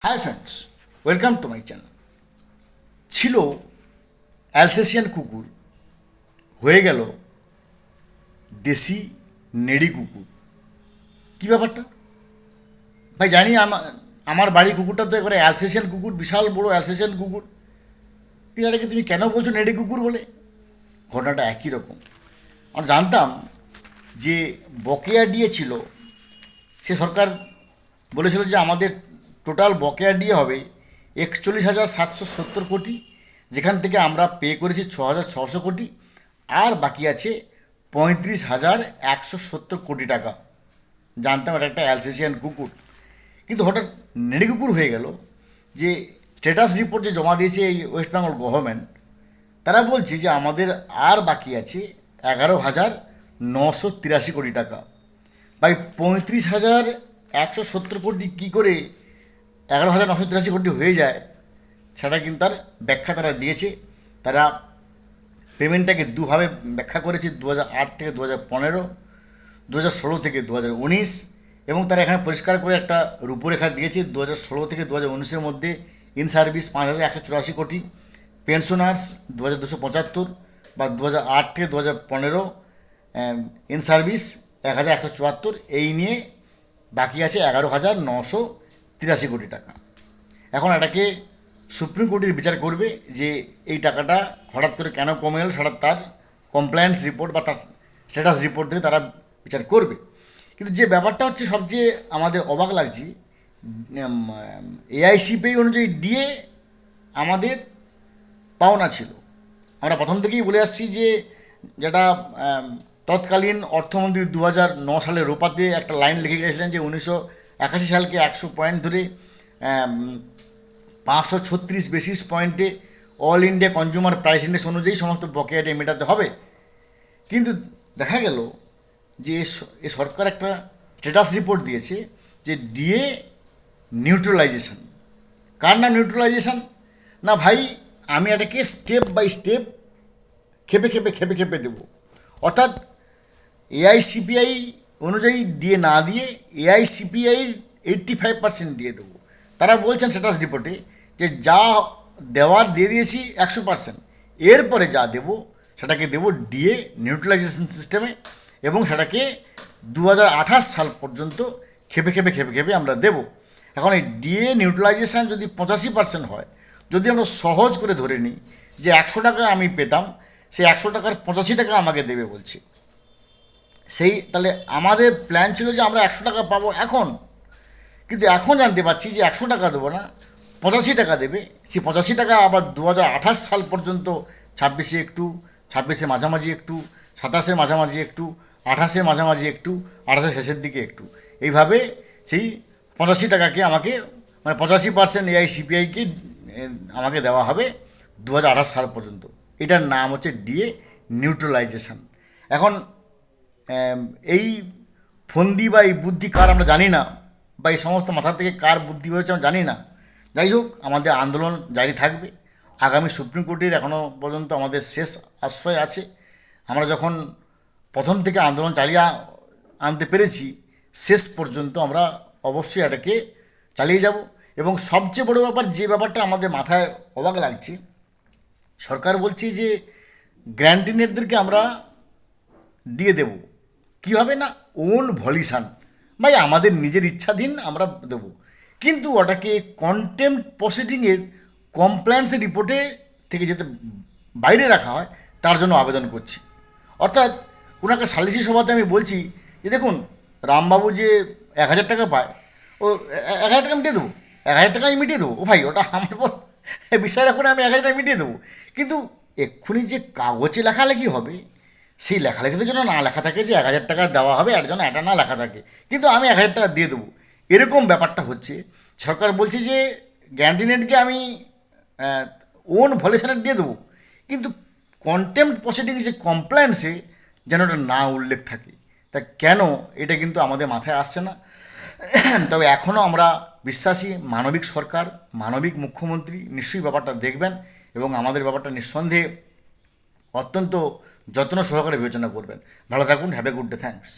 Hi friends, welcome to my channel. ছিল Alsatian কুকুর, হয়ে গেল দেশি নেড়ি কুকুর। কী ব্যাপারটা ভাই? জানি আমার আমার বাড়ির কুকুরটা তো একবারে অ্যালসেশিয়ান কুকুর, বিশাল বড় অ্যালসেশিয়ান কুকুর। কিন্তু এটাকে তুমি কেন বলছো নেড়ি কুকুর বলে? ঘটনাটা একই রকম। আমরা জানতাম যে বকেয়া দিয়েছিল, সে সরকার বলেছিল যে আমাদের টোটাল বকেয়া দিয়ে হবে 41,770 কোটি, যেখান থেকে আমরা পে করেছি 6,600 কোটি, আর বাকি আছে 35,170 কোটি টাকা। জানতাম এটা একটা অ্যালসেশিয়ান কুকুর, কিন্তু হঠাৎ নেড়ি কুকুর হয়ে গেল। যে স্ট্যাটাস রিপোর্ট যে জমা দিয়েছে এই ওয়েস্ট বেঙ্গল গভর্নমেন্ট, তারা বলছে যে আমাদের আর বাকি আছে 11,983 কোটি টাকা। ভাই, 35,170 কোটি কী করে 11,983 কোটি হয়ে যায়, সেটা কিন্তু তার ব্যাখ্যা তারা দিয়েছে। তারা পেমেন্টটাকে দুভাবে ব্যাখ্যা করেছে: 2008 থেকে 2015, 2016 থেকে 2019, এবং তারা এখানে পরিষ্কার করে একটা রূপরেখা দিয়েছে। 2016 থেকে 2019-এর মধ্যে ইন সার্ভিস 5,184 কোটি, পেনশনার্স 2,275, বা 2008 থেকে 2015 ইন সার্ভিস 1,174, এই নিয়ে বাকি আছে 11,983 কোটি টাকা। এখন এটাকে সুপ্রিম কোর্টের বিচার করবে যে এই টাকাটা হঠাৎ করে কেন কমে গেল, সেটা তার কমপ্লায়েন্স রিপোর্ট বা তার স্ট্যাটাস রিপোর্ট থেকে তারা বিচার করবে। কিন্তু যে ব্যাপারটা হচ্ছে সবচেয়ে আমাদের অবাক লাগছে, এআইসিপিআই অনুযায়ী ডিএ আমাদের পাওনা ছিল। আমরা প্রথম থেকেই বলে আসছি যে যেটা তৎকালীন অর্থমন্ত্রী 2009 সালে রোপাতে একটা লাইন লিখে গেছিলেন যে 1981 সালকে 100 পয়েন্ট ধরে 536 বেসিস পয়েন্টে all India consumer price index অনুযায়ী সমস্ত বকেয়াটা মেটাতে হবে। কিন্তু দেখা গেল যে এ সরকার একটা স্ট্যাটাস রিপোর্ট দিয়েছে যে ডিএ নিউট্রালাইজেশন। কার না নিউট্রালাইজেশন? না ভাই, আমি এটাকে স্টেপ বাই স্টেপ খেপে খেপে খেপে খেপে দেবো। অর্থাৎ এআইসিপিআই অনুযায়ী ডিএ না দিয়ে এআইসিপিআই 85% দিয়ে দেবো। তারা বলছেন স্ট্যাটাস রিপোর্টে যে যা দেওয়ার দিয়ে দিয়েছি 100%, এরপরে যা দেবো সেটাকে দেবো ডিএ নিউট্রালাইজেশন সিস্টেমে, এবং সেটাকে 2028 সাল পর্যন্ত খেপে খেপে খেপে খেপে আমরা দেব। এখন এই ডিএ নিউট্রালাইজেশান যদি 85% হয়, যদি আমরা সহজ করে ধরে নিই যে 100 টাকা আমি পেতাম, সেই 100 টাকার 85 টাকা আমাকে দেবে বলছে, তাহলে আমাদের প্ল্যান ছিল যে আমরা 100 টাকা পাবো এখন। কিন্তু এখন জানতে পারছি যে 100 টাকা দেবো না, 85 টাকা দেবে। সেই 85 টাকা আবার 2028 সাল পর্যন্ত, 26-এ একটু, 26-এর মাঝামাঝি একটু, 27-এর মাঝামাঝি একটু, 28-এর মাঝামাঝি একটু, 28-এর শেষের দিকে একটু, এইভাবে সেই 85 টাকাকে আমাকে, মানে 85% এআইসিপিআইকে আমাকে দেওয়া হবে 2028 সাল পর্যন্ত। এটার নাম হচ্ছে ডিএ নিউট্রালাইজেশন। এখন এই ফন্দি বা এই বুদ্ধি কার আমরা জানি না, বা এই সমস্ত মাথা থেকে কার বুদ্ধি হয়েছে আমরা জানি না। যাই হোক, আমাদের আন্দোলন জারি থাকবে। আগামী সুপ্রিম কোর্টের এখনও পর্যন্ত আমাদের শেষ আশ্রয় আছে। আমরা যখন প্রথম থেকে আন্দোলন চালিয়ে আনতে পেরেছি, শেষ পর্যন্ত আমরা অবশ্যই এটাকে চালিয়ে যাব। এবং সবচেয়ে বড় ব্যাপার, যে ব্যাপারটা আমাদের মাথায় অবাক লাগছে, সরকার বলছে যে গ্র্যান্টিনেটদেরকে আমরা দিয়ে দেব। কীভাবে? না, ওন ভলিউশন। ভাই, আমাদের নিজের ইচ্ছাধীন আমরা দেব, কিন্তু ওটাকে কন্টেম্পট প্রসিডিংয়ের কমপ্লায়েন্স রিপোর্টে থেকে যাতে বাইরে রাখা হয়, তার জন্য আবেদন করছি। অর্থাৎ কোনো একটা সালিসি সভাতে আমি বলছি যে দেখুন, রামবাবু যে 1,000 টাকা পায়, ও 1,000 টাকা মিটিয়ে দেবো, 1,000 টাকা আমি মিটিয়ে দেবো। ও ভাই, ওটা আমার পর বিষয় রাখুন, আমি 1,000 টাকা মিটিয়ে দেবো। কিন্তু এক্ষুনি যে কাগজে লেখালেখি হবে, সেই লেখালেখিতে যেন না লেখা থাকে যে 1,000 টাকা দেওয়া হবে, আর যেন এটা না লেখা থাকে কিন্তু আমি 1,000 টাকা দিয়ে দেবো, এরকম ব্যাপারটা হচ্ছে। সরকার বলছে যে গ্যান্ডিনেটকে আমি ওন ভলিউশনের দিয়ে দেবো, কিন্তু কন্টেম্পট প্রসিডিংস যে কমপ্লায়েন্সে যেন ওটা না উল্লেখ থাকে। তা কেন, এটা কিন্তু আমাদের মাথায় আসছে না। তবে এখনও আমরা বিশ্বাসী মানবিক সরকার, মানবিক মুখ্যমন্ত্রী নিশ্চয়ই ব্যাপারটা দেখবেন, এবং আমাদের ব্যাপারটা নিঃসন্দেহে অত্যন্ত যত্ন সহকারে বিবেচনা করবেন। ভালো থাকুন, have a good day, thanks.